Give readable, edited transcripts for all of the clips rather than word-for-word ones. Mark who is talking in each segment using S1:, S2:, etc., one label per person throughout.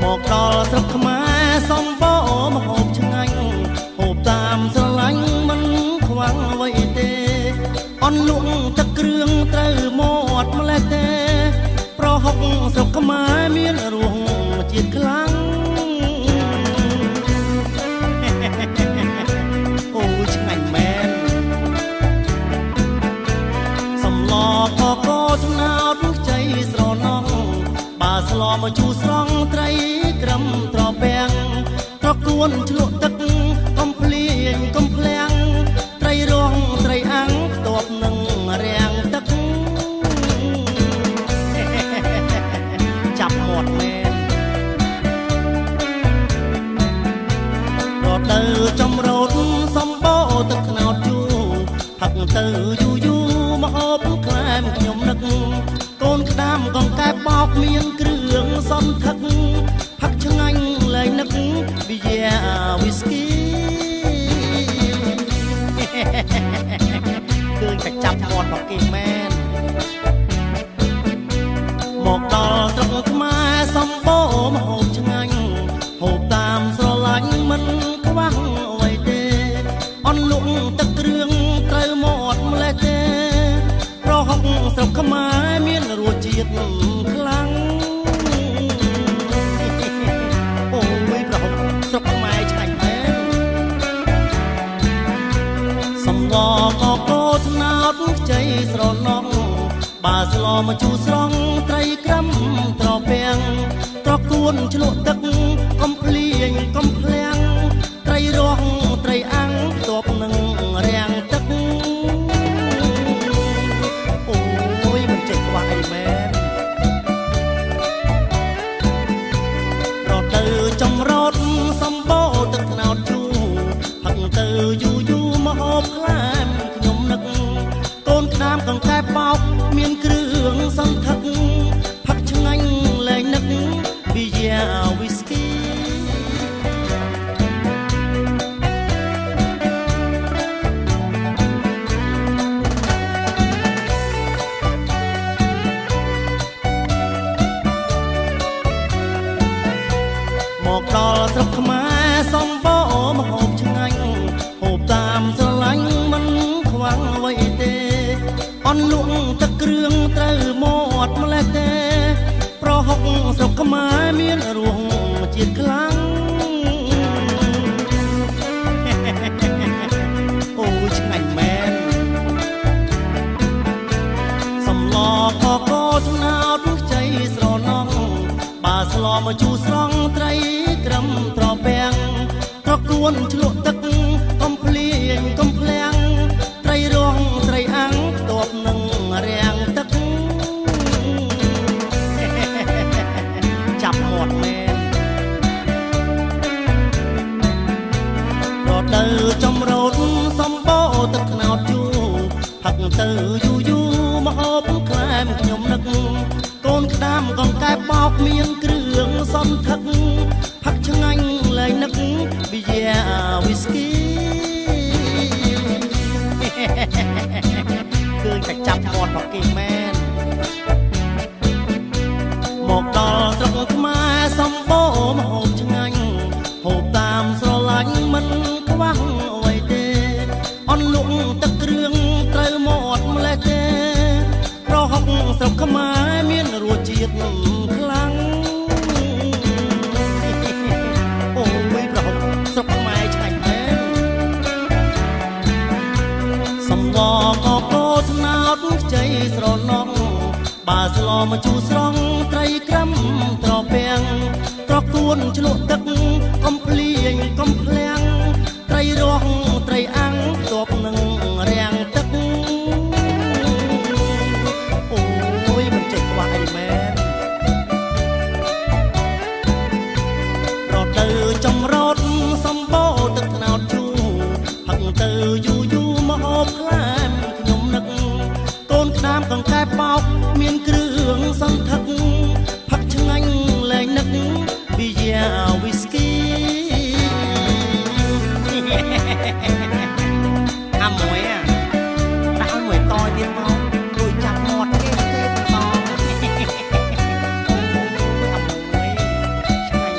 S1: មកដល់ស្រុកខ្មែរសំបោមហូបឆ្ងាញ់ហូបតាមស្រឡាញ់មិនខ្វាំងអ្វីទេអន់លក់ទឹកគ្រឿងត្រូវមាត់ម្លេះទេប្រហុកស្រុកខ្មែរមានរសជាតិខ្លាំងអូយឆ្ងាញ់មែនសំឡកកថ្នោតខ្ចីស្រណងបើស្លមកជូរស្រង់ត្រីក្រឹមត្រពាំងត្រកួនឆ្លក់ទឹកកំភ្លៀងកំភ្លាំងត្រីរងត្រីអាំងតបនឹងរាំងទឹកចាប់មាត់មែនរត់ទៅចំរោតសំបោទឹកខ្នោតជូរផឹកទៅយូរយូរមកហូបក្លែមខ្ញុំនឹកកូនក្តាមកង្កែបបោកមានគ្រឿងសន្ធឹកផឹកឆ្ងាញ់លែងនឹកវិយាវីស្គីគឺតែចាប់មាត់មកគេមែនមកដល់ស្រុកខ្មែរសំបោមហូបឆ្ងាញ់ហូបតាមស្រឡាញ់មិនខ្វះអ្វីទេអន់លក់ទឹកគ្រឿងត្រូវមាត់ម្លេះទេប្រហុកស្រុកខ្មែរមានរសជាតិខ្លាំងអូយប្រហុកស្រុកខ្មែរឆ្ងាញ់មែនសំឡកកថ្នោតខ្ចីស្រណងបើស្លមកជូរស្រង់ត្រីក្រឹមត្រពាំងត្រកួនឆ្លក់ទឹកកំភ្លៀងកំភ្លាំងត្រីរងត្រីអាំងតបនឹងរាំងទឹកអូយមិនចេះខ្វះអីមែនរត់ទៅចំរត់សំបោទឹកថ្នោតជូរផឹកទៅយូរយូរមកហូបក្លែមខ្ញុំនឹកកូនក្តាមកង្កែបបោកមានគ្រឿងសន្ធឹកផឹកឆ្ងាញ់លែងនឹកវិយាវីស្គីមកដល់ស្រុកខ្មែរសំបោមហូបឆ្ងាញ់ហូបតាមស្រឡាញ់មិនខ្វាំងអ្វីទេអន់លក់ទឹកគ្រឿងត្រូវមាត់ម្លេះទេប្រហុកស្រុកខ្មែរមានរសជាតិខ្លាំងអូយឆ្ងាញ់មែនសំឡកកថ្នោតខ្ចីស្រណងបើស្លមកជូរស្រង់ត្រីក្រឹមត្រពាំងត្រកួនឆ្លក់ទឹកកំភ្លៀងកំភ្លាំងត្រីរងត្រីអាំងតបនឹងរាំងទឹកចាប់មាត់មែនរត់ទៅចំរោតសំបោទឹកថ្នោតជូរផឹកទៅយូរយូរមកហូបក្លែមខ្ញុំនឹកកូនក្តាមកង្កែបបោកមានគ្រឿងសន្ធឹកផឹកឆ្ងាញ់លែងនឹកវិយាវីស្គីគឺតែចាប់មាត់មកគេមែនមកដល់ស្រុកខ្មែរសំបោមហូបឆ្ងាញ់ហូបតាមស្រឡាញ់មិនខ្វះអ្វីទេអន់លក់ទឹកគ្រឿងត្រូវមាត់ម្លេះទេប្រហុកស្រុកខ្មែរមានរសជាតិខ្លាំងអូយប្រហុកស្រុកខ្មែរឆ្ងាញ់មែនសំឡកកថ្នោតខ្ចីស្រណងបើស្លមកជូរស្រង់ត្រីក្រឹមត្រពាំងត្រកួនឆ្លក់ទឹកកំភ្លៀងកំភ្លាំងត្រីរងត្រីអាំងតបនឹងរាំងទឹកអូយមិនចេះខ្វះអីមែនរត់ទៅចំរត់សំបោទឹកថ្នោតជូរផឹកទៅយូរយូរមកហូបក្លែមខ្ញុំនឹកកូនក្តាមកង្កែបបោកមានគ្រឿងសន្ធឹកផឹកឆ្ងាញ់លែងនឹកវិយាវីស្គីអាមួយដាក់មួយតទៀតមករួចចាប់មាត់គេទេបងអាមួយឆ្ងាញ់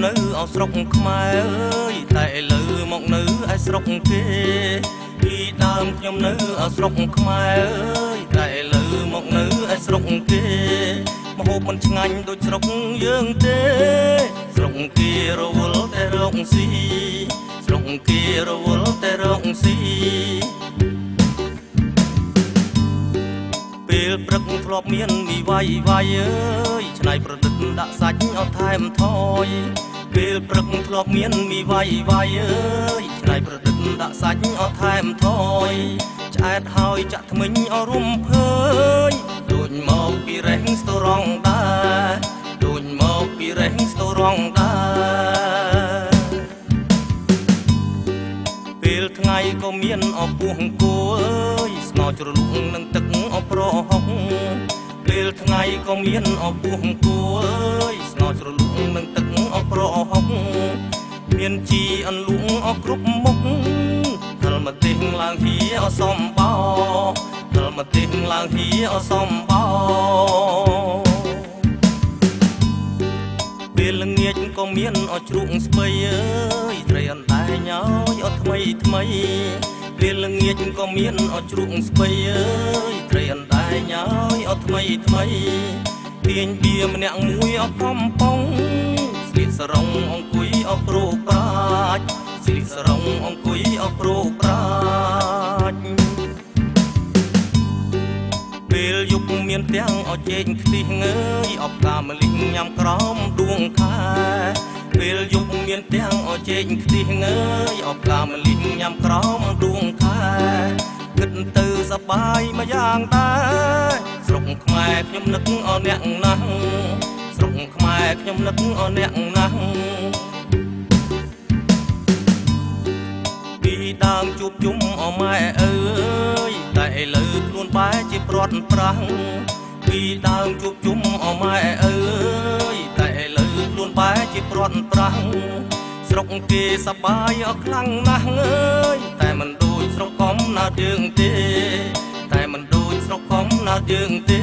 S2: នៅអស្រុកខ្មែរអើយតែឥឡូវមកនៅឯស្រុកគេពីដើមខ្ញុំនៅអស្រុកខ្មែរអើយតែឥឡូវមកនៅឯស្រុកគេមហូបមិនឆ្ងាញ់ដូចស្រុកយើងទេស្រុកគេរវល់តែរកស៊ីស្រុកគេរវល់តែរកស៊ីពេលព្រឹកធ្លាប់មានមីវាយអើយឆ្នៃប្រឌិតដាក់សាច់អត់ថែមថយពេលព្រឹកធ្លាប់មានមីវាយអើយឆ្នៃប្រឌិតដាក់សាច់អត់ថែមថយឆ្អែតហើយចាក់ថ្មិញអរុំភើយដូចមកពីរេងស្ទរងដែរដូចមកពីរេងស្ទរងដែរពេលថ្ងៃក៏មានអពុះអង្គអើយស្ងោជ្រលក់នឹងទឹកអប្រហុកពេលថ្ងៃក៏មានអពុះអង្គអើយស្ងោជ្រលក់នឹងទឹកអប្រហុកមានជីអន្លក់អគ្រប់មុខហិលមកទេឡើងហៀអសំបោហិលមកទេឡើងហៀអសំបោពេលល្ងាចក៏មានអជ្រូកស្ពៃអើយត្រីអណ្ដែងញយអត់ថ្មីថ្មីពេលល្ងាចក៏មានអជ្រូកស្ពៃអើយត្រីអណ្ដែងញយអត់ថ្មីថ្មីទាញបៀម្នាក់មួយអត់កំប៉ុងស្លៀកសរងអង្គុយអប្រូប្រាជ្ញស្លៀកសរងអង្គុយអប្រូប្រាជ្ញពេលយប់មានទាំងអចេកខ្ទិះងើយអបកាមលិះញ៉ាំក្រោមដួងខែពេលយប់មានទាំងអចេកខ្ទិះងើយអបកាមលិះញ៉ាំក្រោមដួងខែគិតទៅសប្បាយមួយយ៉ាងដែរស្រុកខ្មែរខ្ញុំនឹកអរអ្នកណាស់ស្រុកខ្មែរខ្ញុំនឹកអរអ្នកណាស់ពីដើមជួបជុំអម៉ែអើយតែឥឡូវខ្លួនបែរជាព្រាត់ប្រាំងពីដើមជួបជុំអម៉ែអើយតែឥឡូវខ្លួនបែរជាព្រាត់ប្រាំងស្រុកគេសប្បាយអស់ខ្លាំងណាស់អើយតែមិនដូចស្រុកកំណើតយើងទេតែមិនដូចស្រុកកំណើតយើងទេ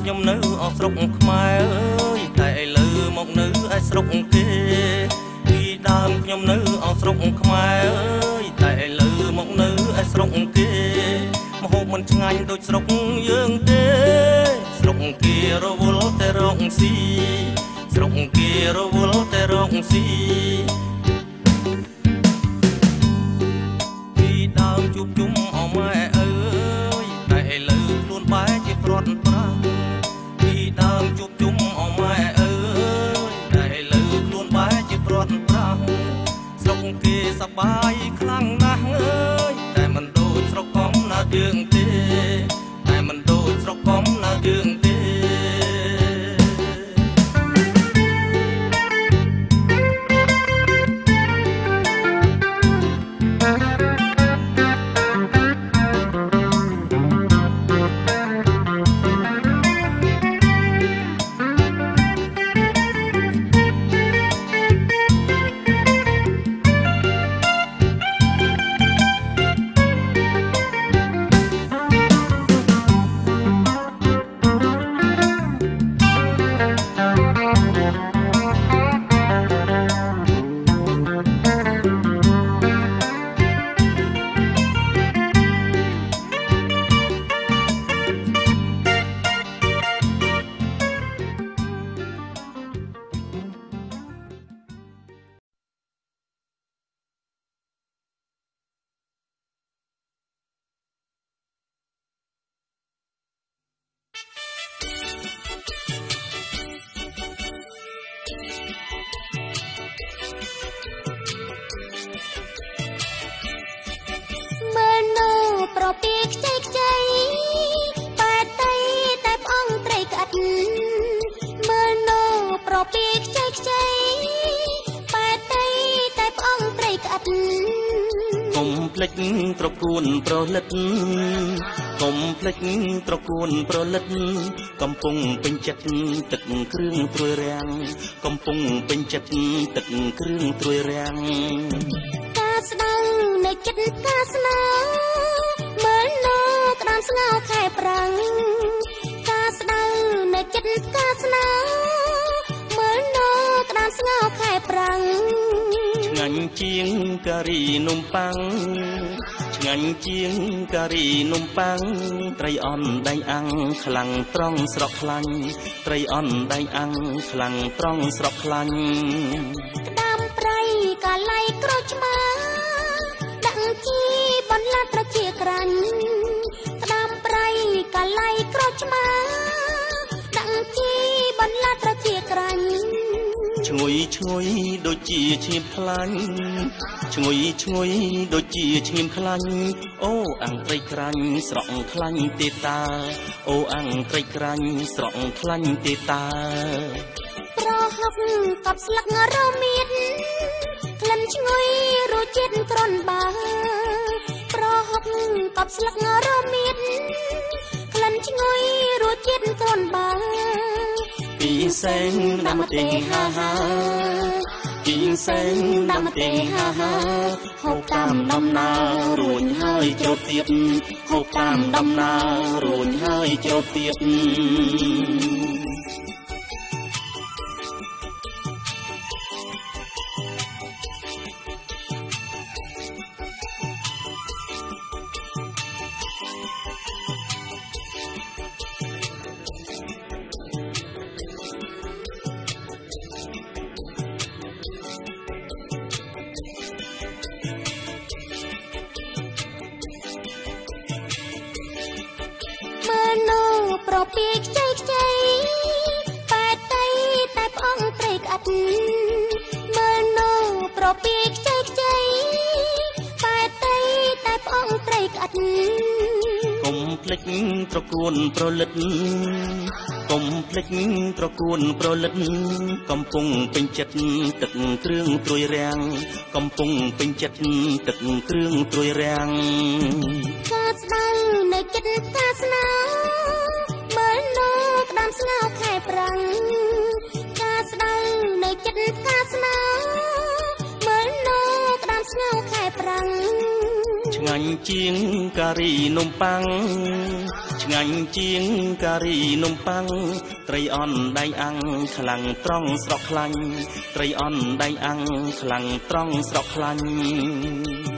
S2: ខ្ញុំនៅអស្រុកខ្មែរអើយតែឥឡូវមកនៅឯស្រុកគេពីដើមខ្ញុំនៅអស្រុកខ្មែរអើយតែឥឡូវមកនៅឯស្រុកគេមហូបមិនឆ្ងាញ់ដូចស្រុកយើងទេស្រុកគេរវល់តែរកស៊ីស្រុកគេរវល់តែរកស៊ីពីដើមជួបជុំអម៉ែអើយតែឥឡូវខ្លួនបែរជាព្រាត់ប្រាំងដើមជួបជុំអម៉ែអើយតែឥឡូវខ្លួនបែរជាព្រាត់ប្រាំងស្រុកគេសប្បាយខ្លាំងណាស់អើយតែមិនដូចស្រុកកំណើតយើងទេតែមិនដូចស្រុកកំណើតយើងទេ
S3: ប្រពីខ្ចីខ្ចីបែតៃតែផ្អងត្រីក្អិតមើលណូប្រពីខ្ចីខ្ចីបែតៃ
S1: ភ្លេចត្រកួនប្រលិតកុំភ្លេចត្រកួនប្រលិតកំពុងពេញចិត្តទឹកគ្រឿងត្រួយរាំងកំពុងពេញចិត្តទឹកគ្រឿងត្រួយរាំង
S3: ការស្ដៅនៅចិត្តការស្នាមើលនៅក្តាមស្ងោខែប្រាំងការស្ដៅនៅចិត្តការស្នាមើលនៅក្តាមស្ងោខែប្រាំង
S1: ឆ្ងាញ់ជាងការីនំប៉័ងឆ្ងាញ់ជាងការីនំប៉័ងត្រីអន់ដៃអាំងខ្លាំងត្រង់ស្រក់ខ្លាញ់ត្រីអន់ដៃអាំងខ្លាំងត្រង់ស្រក់ខ្លាញ់
S3: ក្តាមប្រៃកាឡៃក្រូចឆ្មាដាក់ជីបន្លាត់ត្រជាក្រាញ់ក្តាមប្រៃកាឡៃក្រូចឆ្មាដាក់ជីបន្លាត់ត្រជាក្រាញ់
S1: ឈ្ងុយឈ្ងុយដូចជាឈាមខ្លាញ់ឈ្ងុយឈ្ងុយដូចជាឈាមខ្លាញ់អូអាំងត្រីក្រាញ់ស្រក់ខ្លាញ់ទេតាអូអាំងត្រីក្រាញ់ស្រក់ខ្លាញ់ទេតា
S3: ប្រហុកកប់ស្លឹករមៀតក្លិនឈ្ងុយរសជាតិក្រនបាប្រហុកកប់ស្លឹករមៀតក្លិនឈ្ងុយរសជាតិក្រនបា
S1: ពីសែងដាំម្ទេសហាហាពីសែងដាំម្ទេសហាហាហូបតាមដំណើររួចហើយចូលទៀតហូបតាមដំណើររួចហើយចូលទៀត
S3: ប្រពីខ្ចីខ្ចីបែតៃតែផ្អងត្រីក្អិតមើលនៅប្រពីខ្ចីខ្ចីបែតៃតែផ្អងត្រីក្អិត
S1: កុំភ្លេចត្រកួនប្រលិតកុំភ្លេចត្រកួនប្រលិតកំពុងពេញចិត្តទឹកគ្រឿងត្រួយរាំងកំពុងពេញចិត្តទឹកគ្រឿងត្រួយរាំង
S3: ការស្ដៅនៅចិត្តការស្នាមើលនៅក្តាមស្ងោខែប្រាំងការស្ដៅនៅចិត្តការស្នាមើលនៅក្តាមស្ងោខែប្រាំង
S1: ឆ្ងាញ់ជាងការីនំប៉័ងឆ្ងាញ់ជាងការីនំប៉័ងត្រីអន់ដៃអាំងខ្លាំងត្រង់ស្រក់ខ្លាញ់ត្រីអន់ដៃអាំងខ្លាំងត្រង់ស្រក់ខ្លាញ់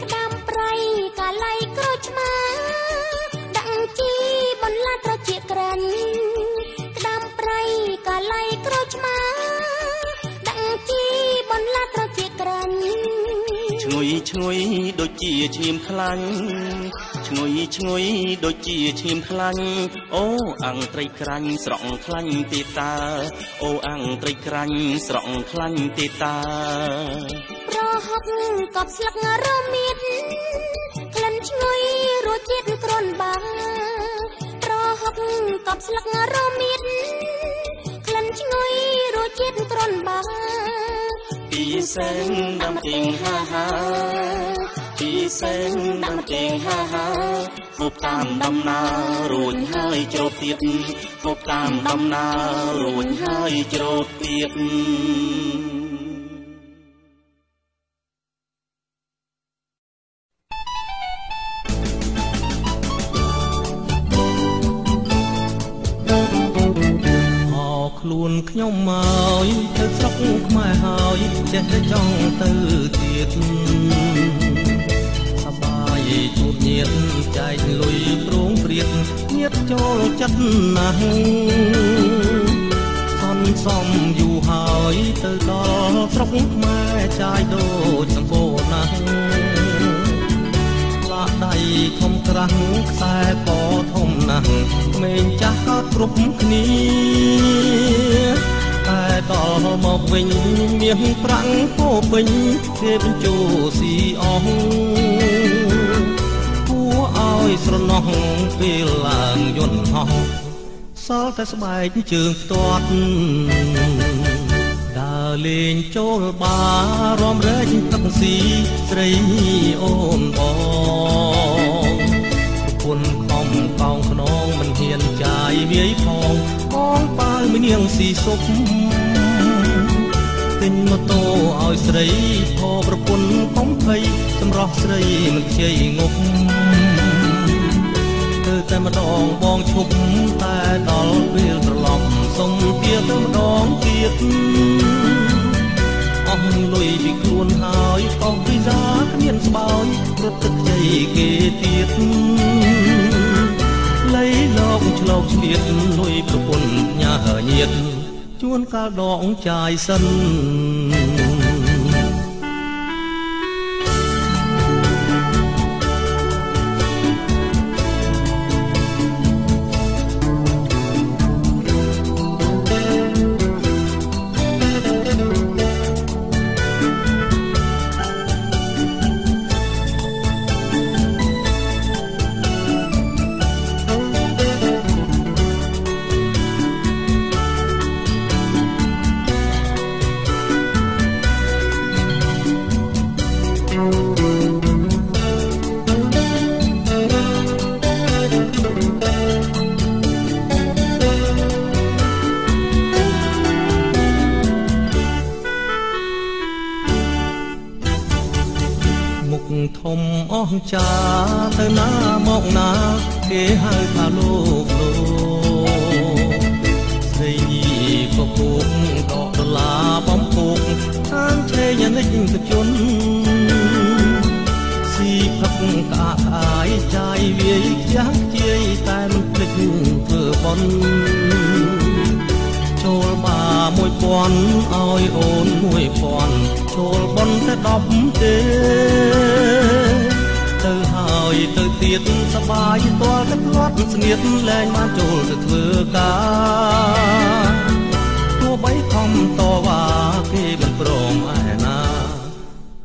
S3: ក្តាមប្រៃកាឡៃក្រូចឆ្មាដាក់ជីបន្លាត់ត្រជាក្រាញ់ក្តាមប្រៃកាឡៃក្រូចឆ្មាដាក់ជីបន្លាត់ត្រជាក្រាញ់
S1: ឈ្ងុយឈ្ងុយដូចជាឈាមខ្លាញ់ឈ្ងុយឈ្ងុយដូចជាឈាមខ្លាញ់អូអាំងត្រីក្រាញ់ស្រក់ខ្លាញ់ទេតាអូអាំងត្រីក្រាញ់ស្រក់ខ្លាញ់ទេតា
S3: ប្រហុកកប់ស្លឹករមៀតក្លិនឈ្ងុយរសជាតិក្រនបាប្រហុកកប់ស្លឹករមៀតក្លិនឈ្ងុយរសជាតិក្រនបា
S1: ពីសែងដាំម្ទេសហាហាពីសែងដាំម្ទេសហាហាហូបតាមដំណើររួចហើយចូលទៀតហូបតាមដំណើររួចហើយចូលទៀតខ្លួនខ្ញុំមកទៅស្រុកខ្មែរហើយចេះតែចង់ទៅទៀតសបាយជួបញាតិចែកលុយប្រងព្រាតញាតិចូលចិត្តណាស់សន្សំយូរហើយទៅដល់ស្រុកខ្មែរចាយដូចសម្បូរណាស់ឡាដៃធំក្រាស់ខ្សែកធំណាស់ក្មេងចាស់គ្រប់គ្នាតែដល់មកវិញមាសប្រាំងពោពេញគេបញ្ជូស៊ីអស់គួរឲ្យស្រណោះពេលឡើងយន្តហោះសល់តែស្បែកជើងផ្ទាត់ដើរ
S2: លេងចូលបារំរែកទឹកស៊ីស្រីអូនបងប្រពន្ធខំកោងខ្នងមិនហ៊ានចាយវាយផងបងប៉ាវមីនាងស៊ីសុបទិញម៉ូតូឲ្យស្រីផប្រពន្ធកុំភ័យសម្រស់ស្រីមិនខ្ជិលងប់តែម្ដងបងឈប់តែដល់ពេលត្រឡប់សុំទៀតទៅម្ដងទៀតអស់លុយពីខ្លួនហើយអស់វីសាគ្មានស្បើយរត់ទឹកជ័យគេទៀតលៃលោកឆ្លោកឆ្លៀតលុយប្រពន្ធញ៉ាញៀតជួនកាលដងចាយសិនធំអស់ចាទៅណាមកណាគេហៅថាលោកស្រីក៏គោកដកដុល្លារបំពូកខាងឆេញនិចកជន់ស៊ីផឹកក្អាកក្អាយចាយវាយខ្ចាំងជាយតែមិនភ្លេចធ្វើបន់ចូលបា1000ឲ្យអូន1000ចូលបន់តែ10ទេទៅហើយទៅទៀតសបាយទាល់តែផ្លាត់ស្ងៀតលែងបានចូលទៅធ្វើការទោះបីខំតវ៉ាគេមិនព្រមឯណា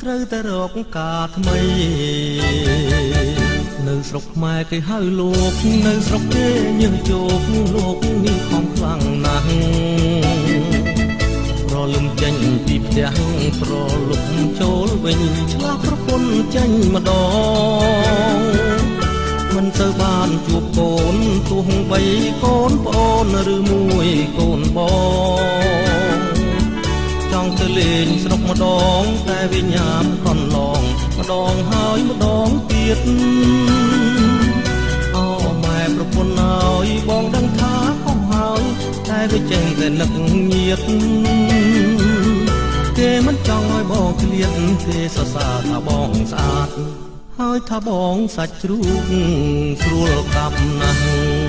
S2: ត្រូវតែរកការថ្មីនៅស្រុកខ្មែរគេហៅលោកនៅស្រុកគេញើសជោគលោកមានខំខ្លាំងណាស់ប្រលឹមចេញពីផ្ទះប្រលុកចូលវិញឆ្លាស់ប្រពន្ធចេញម្ដងមិនទៅបានជួបកូនទោះបីកូនប្អូនឬមួយកូនបងចង់ទៅលេងស្រុកម្ដងតែវិញ្ញាណកន្លងម្ដងហើយម្ដងទៀតអូម៉ែប្រពន្ធហើយបងដឹងថាខុសហើយតែវាចេញតែនឹកញៀតគេមិនចង់ឲ្យបងឃ្លាតគេសរសើរថាបងស្អាតហើយថាបងសាច់ជ្រូកស្រួលកាប់ណាស់